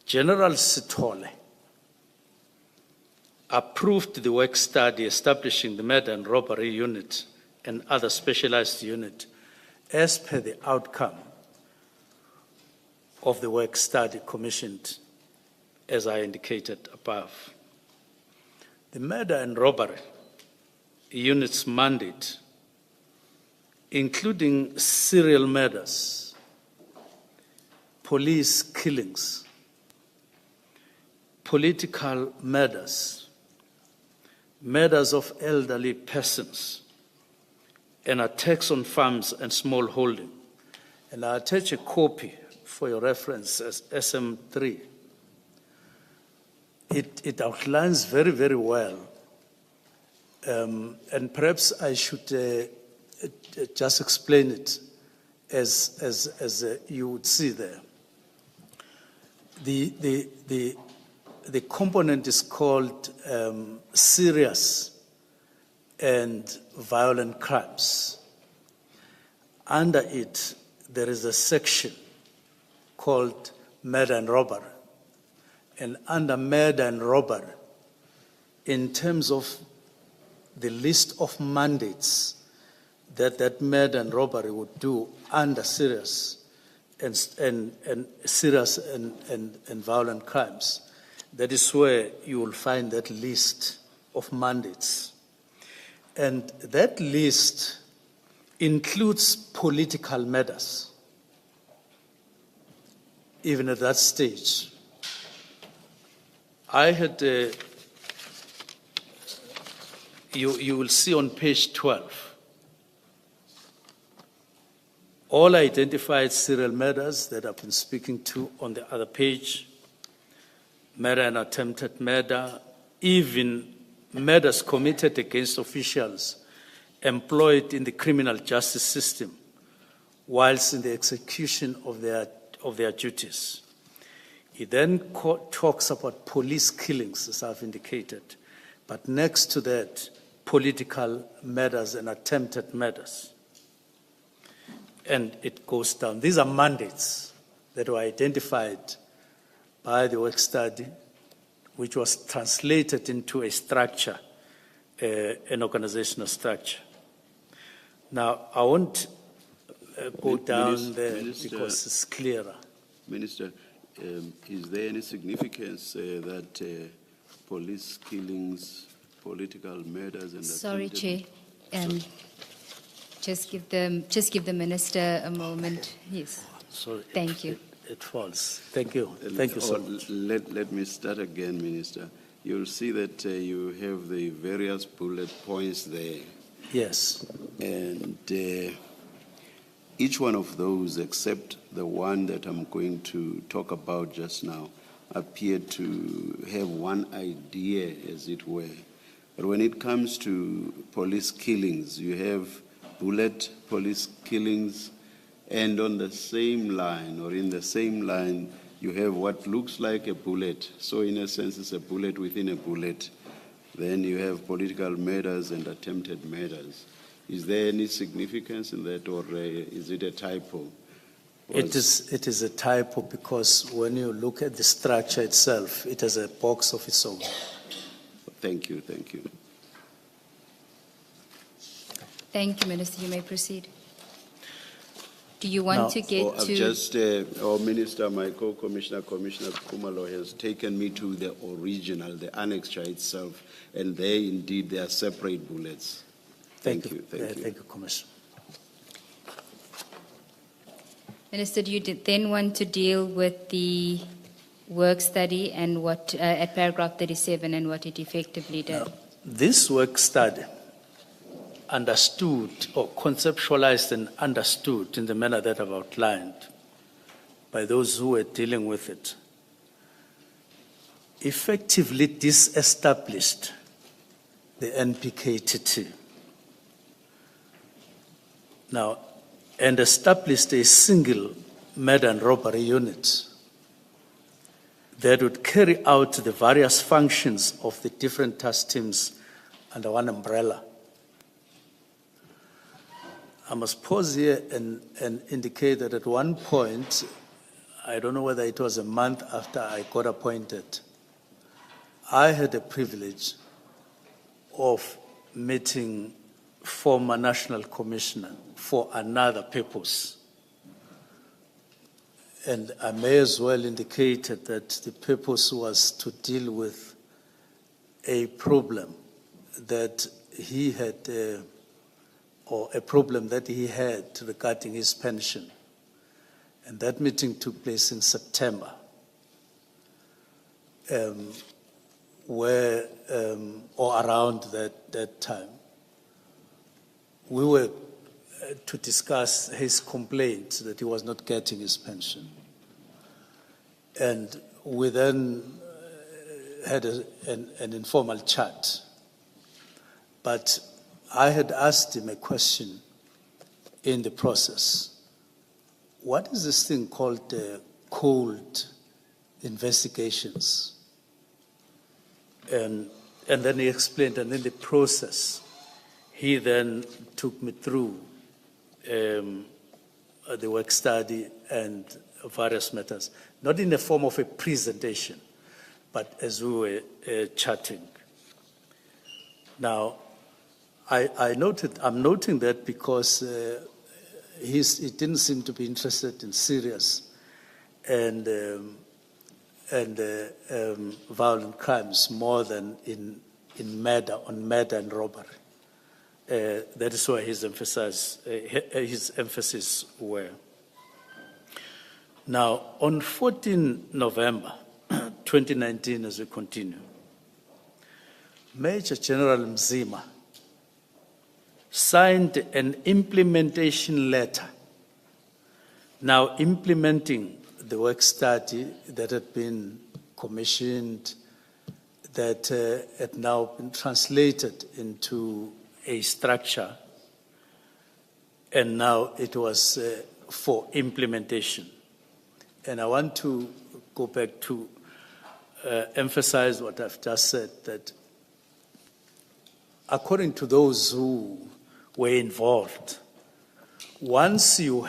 General Sithole approved the work study establishing the murder and robbery unit and other specialized unit as per the outcome of the work study commissioned, as I indicated above. The murder and robbery unit's mandate, including serial murders, police killings, political murders, murders of elderly persons, and attacks on farms and small holding. And I attach a copy for your reference as SM3. It outlines very, very well. And perhaps I should just explain it as you would see there. The component is called serious and violent crimes. Under it, there is a section called murder and robbery. And under murder and robbery, in terms of the list of mandates that murder and robbery would do under serious and serious and violent crimes, that is where you will find that list of mandates. And that list includes political matters, even at that stage. I had, you will see on page 12, all identified serial murders that I've been speaking to on the other page, murder and attempted murder, even murders committed against officials employed in the criminal justice system whilst in the execution of their duties. He then talks about police killings, as I've indicated, but next to that, political murders and attempted murders. And it goes down. These are mandates that were identified by the work study, which was translated into a structure, an organizational structure. Now, I won't go down there because it's clearer. Minister, is there any significance that police killings, political murders, and sorry, Chair, just give the minister a moment. Yes. Sorry. Thank you. It falls. Thank you. Thank you so much. Let me start again, Minister. You'll see that you have the various bullet points there. Yes. And each one of those, except the one that I'm going to talk about just now, appear to have one idea, as it were. But when it comes to police killings, you have bullet police killings, and on the same line, or in the same line, you have what looks like a bullet. So in a sense, it's a bullet within a bullet. Then you have political murders and attempted murders. Is there any significance in that, or is it a typo? It is a typo because when you look at the structure itself, it has a box of its own. Thank you, thank you. Thank you, Minister. You may proceed. Do you want to get I've to... just, our Minister, my co-commissioner, Commissioner Kumalo, has taken me to the original, the annexure itself, and there indeed there are separate bullets. Thank you. Thank you, Commissioner. Minister, do you then want to deal with the work study and what, at paragraph 37, and what it effectively did? Now, this work study understood or conceptualized and understood in the manner that I've outlined by those who were dealing with it, effectively disestablished the Pktt. Now, and established a single murder and robbery unit that would carry out the various functions of the different task teams under one umbrella. I must pause here and indicate that at one point I don't know whether it was a month after I got appointed, I had the privilege of meeting former National Commissioner for another purpose. And I may as well indicate that the purpose was to deal with a problem that he had, or a problem that he had regarding his pension. And that meeting took place in September, where, or around that time. We were to discuss his complaint that he was not getting his pension. And we then had an informal chat. But I had asked him a question in the process. What is this thing called cold investigations? And then he explained, and in the process, he then took me through the work study and various matters, not in the form of a presentation, but as we were chatting. Now, I'm noting that because he didn't seem to be interested in serious and violent crimes more than in murder and robbery. That is where his emphasis were. Now, on 14 November 2019, as we continue, Major General Mzima signed an implementation letter, now implementing the work study that had been commissioned, that had now been translated into a structure, and now it was for implementation. And I want to go back to emphasize what I've just said, that according to those who were involved, once you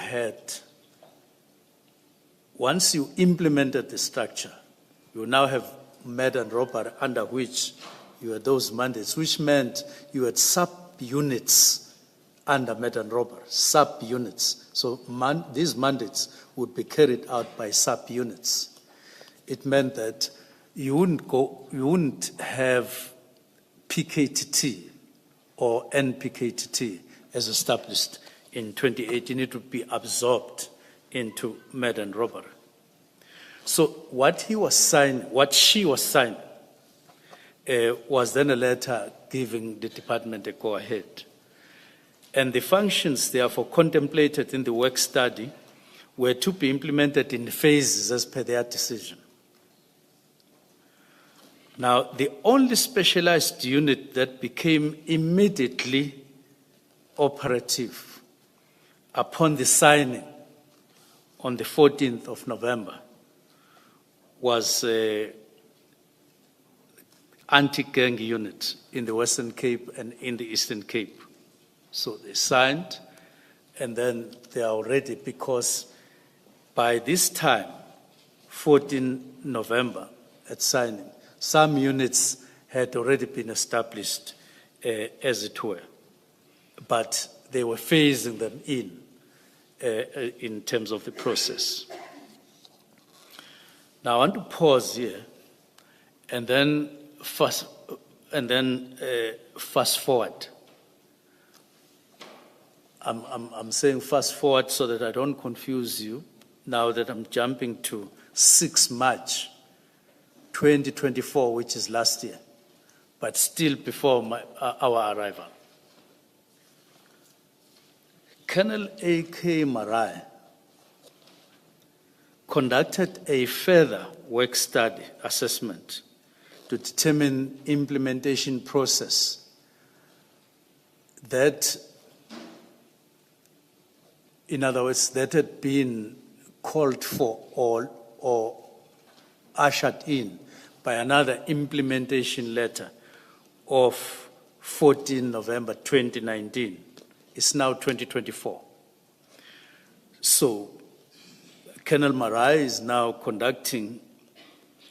implemented the structure, you now have murder and robbery under which you had those mandates, which meant you had sub-units under murder and robbery, sub-units. So these mandates would be carried out by sub-units. It meant that you wouldn't have Pktt or NPKTT as established in 2018. It would be absorbed into murder and robbery. So what she was signing, was then a letter giving the department a go-ahead. And the functions, therefore, contemplated in the work study were to be implemented in phases as per their decision. Now, the only specialized unit that became immediately operative upon the signing on the 14th of November was anti-gang unit in the Western Cape and in the Eastern Cape. So they signed, and then they are already, because by this time, 14 November at signing, some units had already been established, as it were, but they were phasing them in terms of the process. Now I want to pause here, and then fast forward. I'm saying fast forward so that I don't confuse you. Now that I'm jumping to 6 March 2024, which is last year, but still before our arrival. Colonel A.K. Marai conducted a further work study assessment to determine implementation process that, in other words, that had been called for or ushered in by another implementation letter of 14 November 2019. It's now 2024. So Colonel Marai is now conducting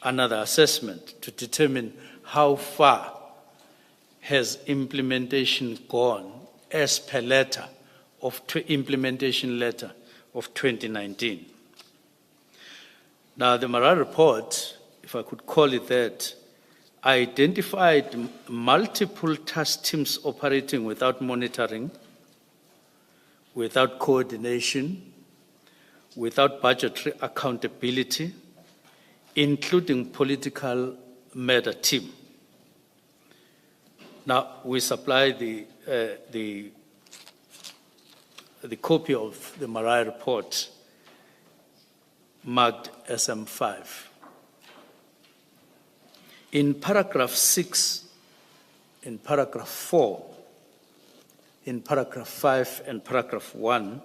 another assessment to determine how far has implementation gone as per implementation letter of 2019. Now, the Marai report, if I could call it that, identified multiple task teams operating without monitoring, without coordination, without budgetary accountability, including political matter team. Now, we supply the copy of the Marai report marked SM5. In paragraph 6, in paragraph 4, in paragraph 5 and paragraph 1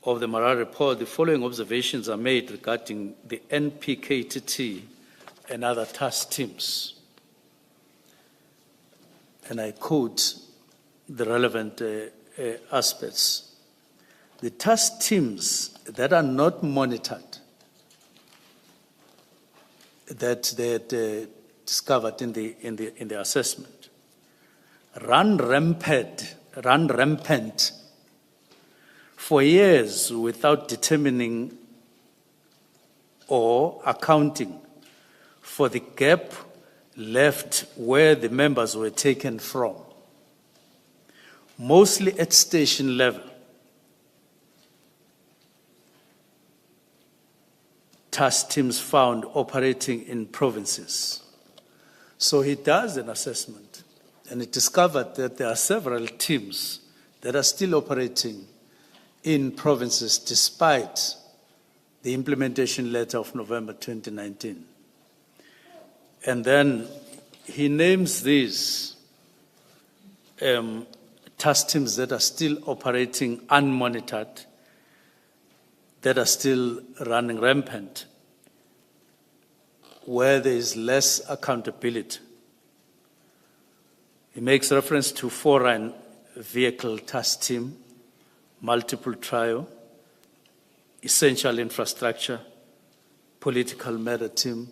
of the Marai report, the following observations are made regarding the Pktt and other task teams. And I quote the relevant aspects. The task teams that are not monitored, that they had discovered in the assessment, run rampant for years without determining or accounting for the gap left where the members were taken from, mostly at station level. Task teams found operating in provinces. So he does an assessment, and he discovered that there are several teams that are still operating in provinces despite the implementation letter of November 2019. And then he names these task teams that are still operating unmonitored, that are still running rampant, where there is less accountability. He makes reference to foreign vehicle task team, multiple trial, essential infrastructure, political matter team,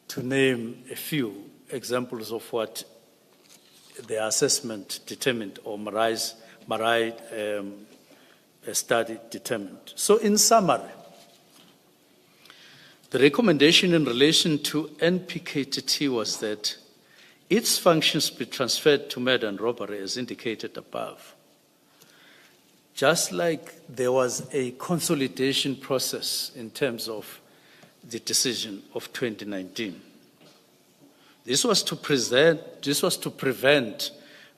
to name a few examples of what the assessment determined or Marai study determined. So in summary, the recommendation in relation to Pktt was that its functions be transferred to murder and robbery as indicated above. Just like there was a consolidation process in terms of the decision of 2019. This was to prevent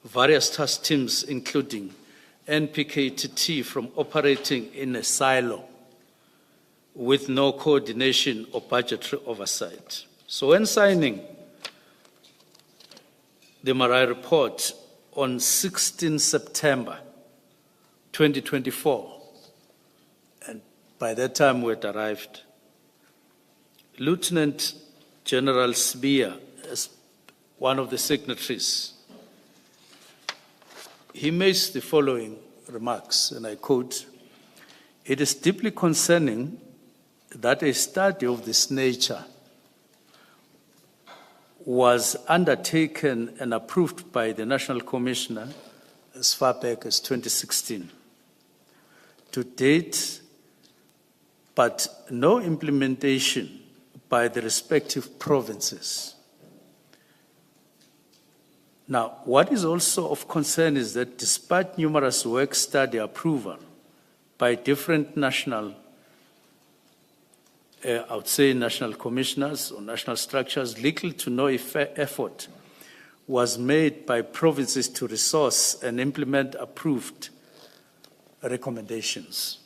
various task teams, including Pktt, from operating in a silo with no coordination or budgetary oversight. So when signing the Marai report on 16 September 2024, and by that time we had arrived, Lieutenant General Spear, as one of the signatories, he makes the following remarks, and I quote, "It is deeply concerning that a study of this nature was undertaken and approved by the National Commissioner as far back as 2016. To date, but no implementation by the respective provinces. Now, what is also of concern is that despite numerous work study approval by different national national commissioners or national structures, little to no effort was made by provinces to resource and implement approved recommendations.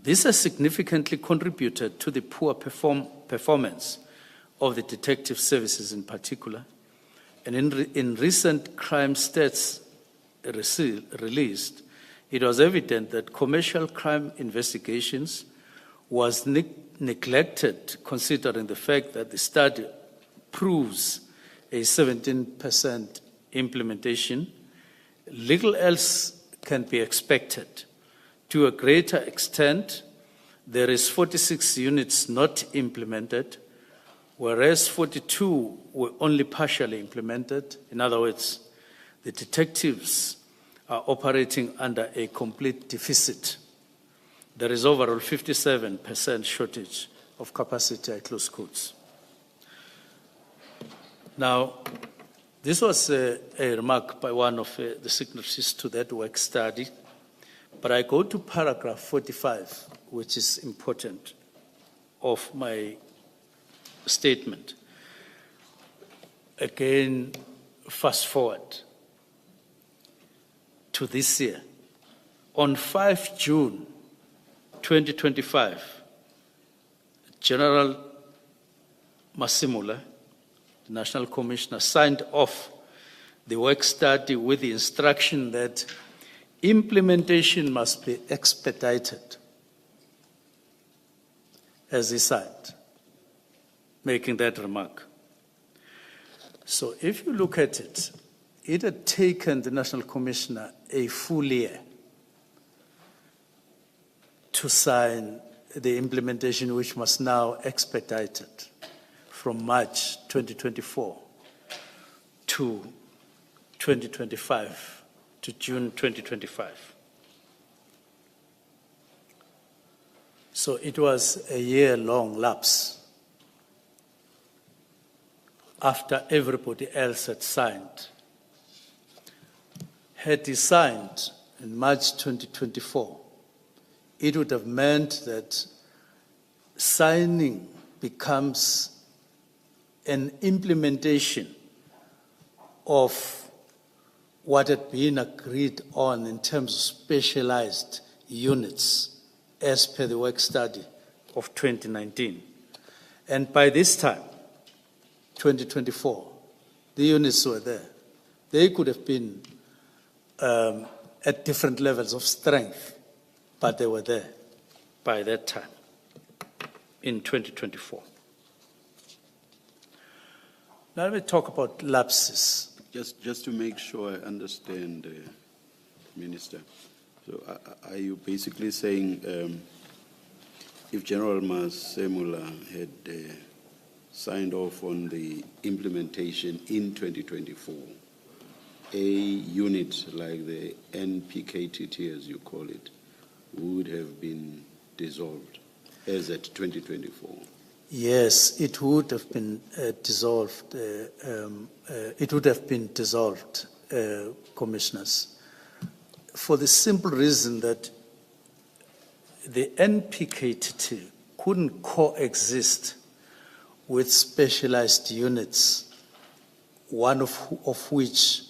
This has significantly contributed to the poor performance of the detective services in particular. And in recent crime stats released, it was evident that commercial crime investigations was neglected, considering the fact that the study proves a 17% implementation. Little else can be expected. To a greater extent, there is 46 units not implemented, whereas 42 were only partially implemented. In other words, the detectives are operating under a complete deficit. There is overall 57% shortage of capacity, I close quotes. Now, this was a remark by one of the signatories to that work study, but I go to paragraph 45, which is important, of my statement. Again, fast forward to this year. On 5 June 2025, General Masimula, the National Commissioner, signed off the work study with the instruction that implementation must be expedited, as he signed, making that remark. So if you look at it, it had taken the National Commissioner a full year to sign the implementation, which was now expedited from March 2024 to 2025, to June 2025. So it was a year-long lapse after everybody else had signed. Had he signed in March 2024, it would have meant that signing becomes an implementation of what had been agreed on in terms of specialized units as per the work study of 2019. And by this time, 2024, the units were there. They could have been at different levels of strength, but they were there by that time in 2024. Now let me talk about lapses. Just to make sure I understand, Minister. So are you basically saying if General Masemula had signed off on the implementation in 2024, a unit like the Pktt, as you call it, would have been dissolved as at 2024? Yes, it would have been dissolved. It would have been dissolved, commissioners, for the simple reason that the Pktt couldn't coexist with specialized units, one of which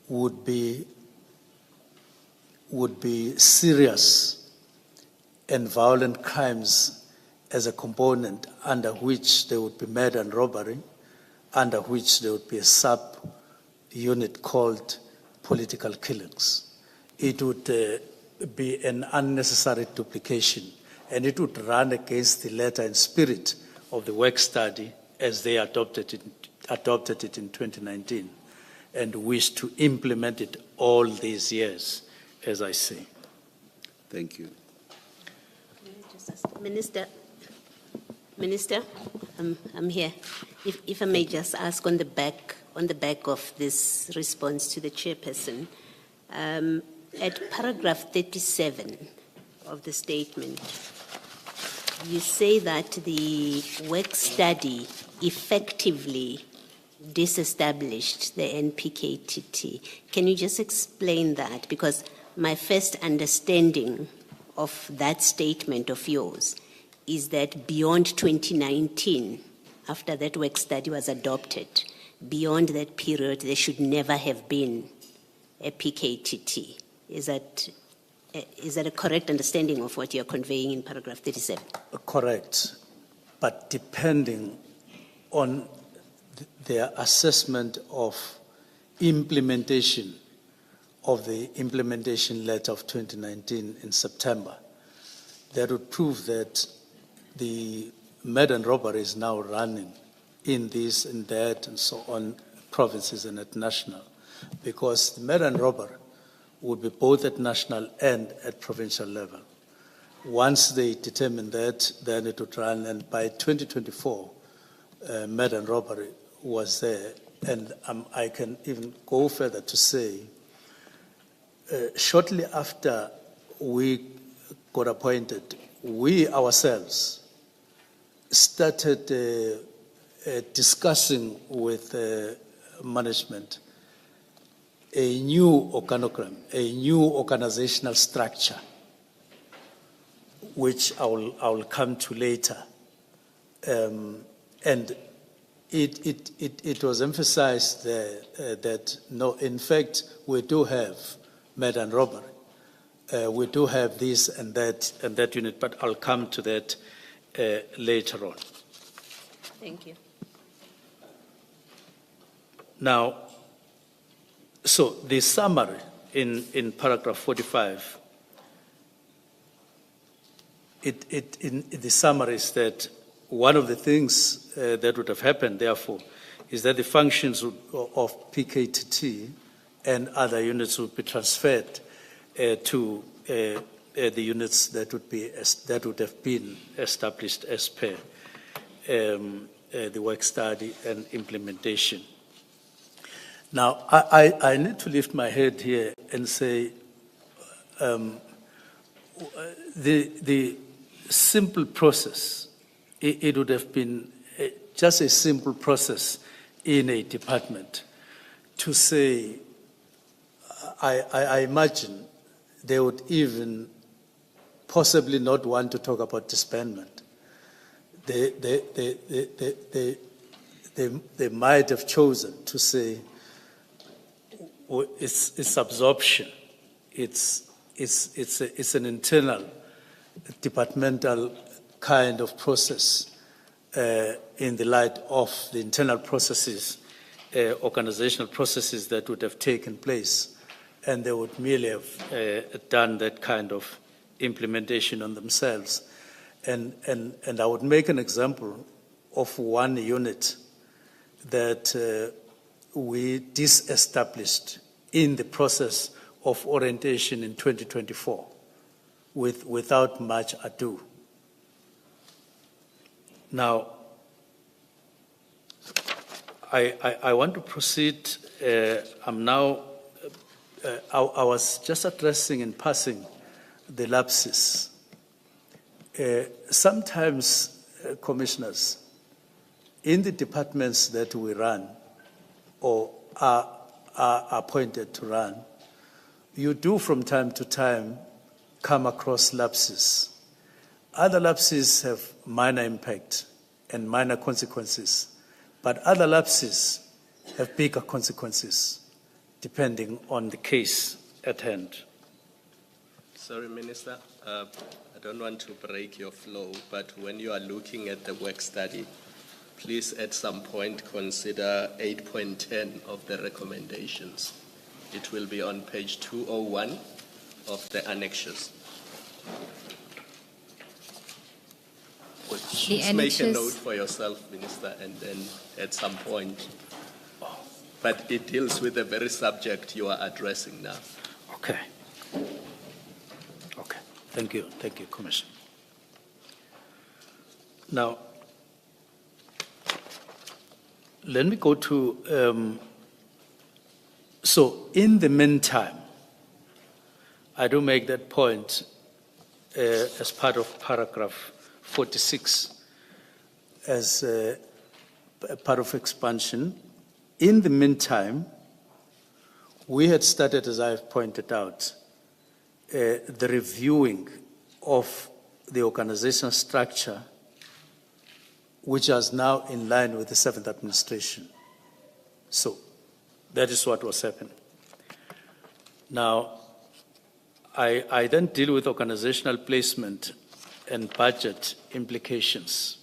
would be serious and violent crimes as a component, under which there would be murder and robbery, under which there would be a sub-unit called political killings. It would be an unnecessary duplication, and it would run against the letter and spirit of the work study as they adopted it in 2019 and wished to implement it all these years, as I say. Thank you. Minister, I'm here. If I may just ask on the back of this response to the chairperson, at paragraph 37 of the statement, you say that the work study effectively disestablished the Pktt. Can you just explain that? Because my first understanding of that statement of yours is that beyond 2019, after that work study was adopted, beyond that period, there should never have been a Pktt. Is that a correct understanding of what you're conveying in paragraph 37? Correct, but depending on their assessment of implementation of the implementation letter of 2019 in September, that would prove that the murder and robbery is now running in this and that and so on, provinces and at national, because the murder and robbery would be both at national and at provincial level. Once they determine that, then it would run, and by 2024, murder and robbery was there. And I can even go further to say, shortly after we got appointed, we ourselves started discussing with management a new organogram, a new organizational structure, which I will come to later. And it was emphasized there that no, in fact, we do have murder and robbery. We do have this and that unit, but I'll come to that later on. Thank you. Now, so the summary in paragraph 45, the summary is that one of the things that would have happened, therefore, is that the functions of Pktt and other units would be transferred to the units that would have been established as per the work study and implementation. Now, I need to lift my head here and say the simple process, it would have been just a simple process in a department to say, I imagine they would even possibly not want to talk about disbandment. They might have chosen to say, it's absorption. It's an internal departmental kind of process in the light of the internal processes, organizational processes that would have taken place, and they would merely have done that kind of implementation on themselves. And I would make an example of one unit that we disestablished in the process of orientation in 2024 without much ado. Now, I want to proceed. I'm now, I was just addressing in passing the lapses. Sometimes, commissioners, in the departments that we run or are appointed to run, you do from time to time come across lapses. Other lapses have minor impact and minor consequences, but other lapses have bigger consequences depending on the case at hand. Sorry, Minister, I don't want to break your flow, but when you are looking at the work study, please at some point consider 8.10 of the recommendations. It will be on page 201 of the annexures. Just make a note for yourself, Minister, and then at some point. But it deals with the very subject you are addressing now. Okay. Okay. Thank you, Commissioner. Now, let me go to, so in the meantime, I do make that point as part of paragraph 46 as a part of expansion. In the meantime, we had started, as I've pointed out, the reviewing of the organizational structure, which is now in line with the 7th administration. So that is what was happening. Now, I then deal with organizational placement and budget implications.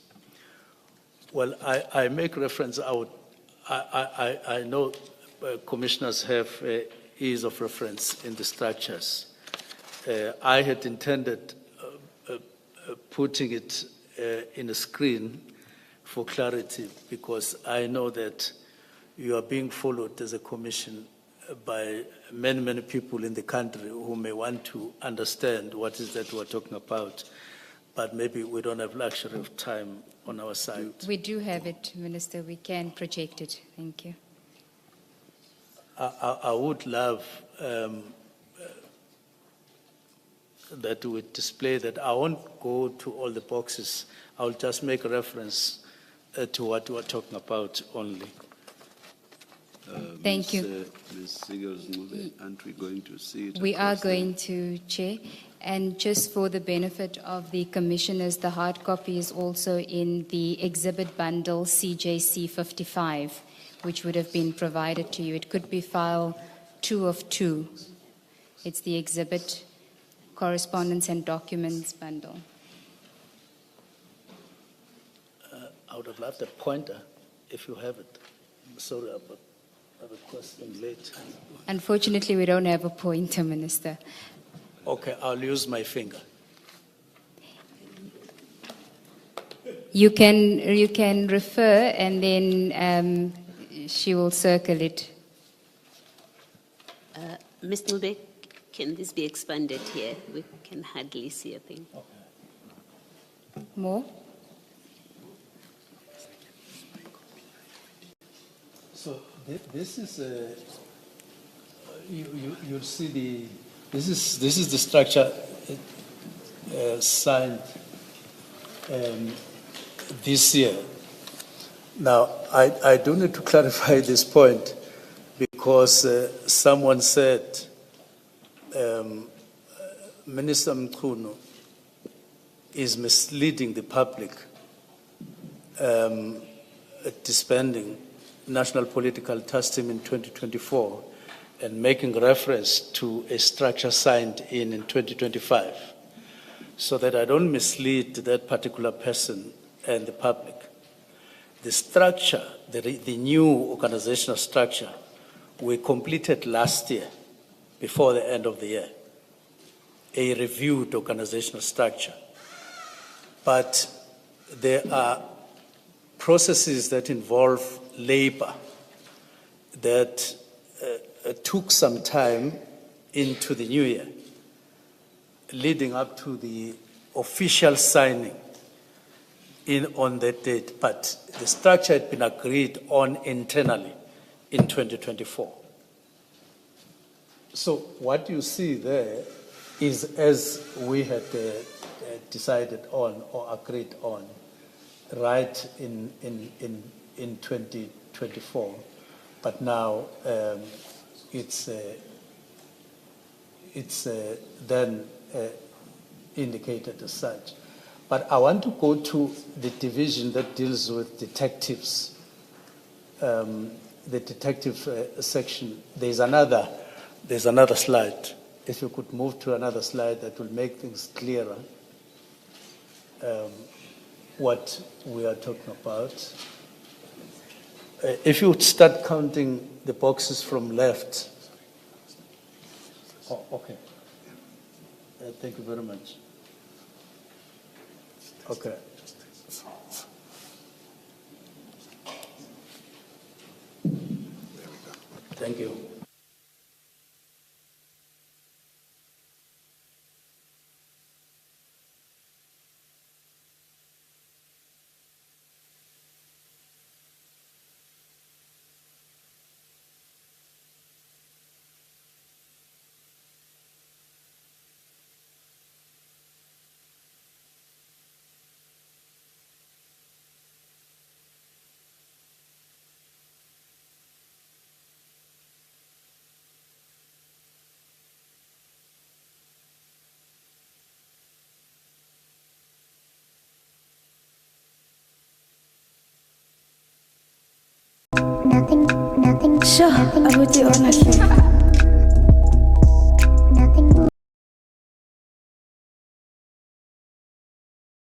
Well, I make reference out. I know commissioners have ease of reference in the structures. I had intended putting it in a screen for clarity, because I know that you are being followed as a commission by many, many people in the country who may want to understand what is that we're talking about, but maybe we don't have luxury of time on our side. We do have it, Minister. We can project it. Thank you. I would love that we display that. I won't go to all the boxes. I'll just make a reference to what we're talking about only. Thank you. Ms. Sigels, aren't we going to see it? We are across the- going to, Chair. And just for the benefit of the commissioners, the hard copy is also in the exhibit bundle CJC 55, which would have been provided to you. It could be file 2 of 2. It's the exhibit correspondence and documents bundle. I would have loved a pointer if you have it. I'm sorry, but I have a question late. Unfortunately, we don't have a pointer, Minister. Okay, I'll use my finger. You can refer, and then she will circle it. Ms. Mube, can this be expanded here? We can hardly see a thing. More? So this is you'll see this is the structure signed this year. Now I do need to clarify this point because someone said Minister Mchunu is misleading the public, disbanding national political task team in 2024 and making reference to a structure signed in 2025, so that I don't mislead that particular person and the public. The structure, the new organizational structure, we completed last year before the end of the year, a reviewed organizational structure. But there are processes that involve labor that took some time into the new year, leading up to the official signing on that date. But the structure had been agreed on internally in 2024. So what you see there is as we had decided on or agreed on right in 2024, but now it's then indicated as such. But I want to go to the division that deals with detectives, the detective section. There's another slide. If you could move to another slide, that will make things clearer. What we are talking about. If you would start counting the boxes from left. Oh, okay. Thank you very much. Okay. Thank you. Sure, I would do honestly.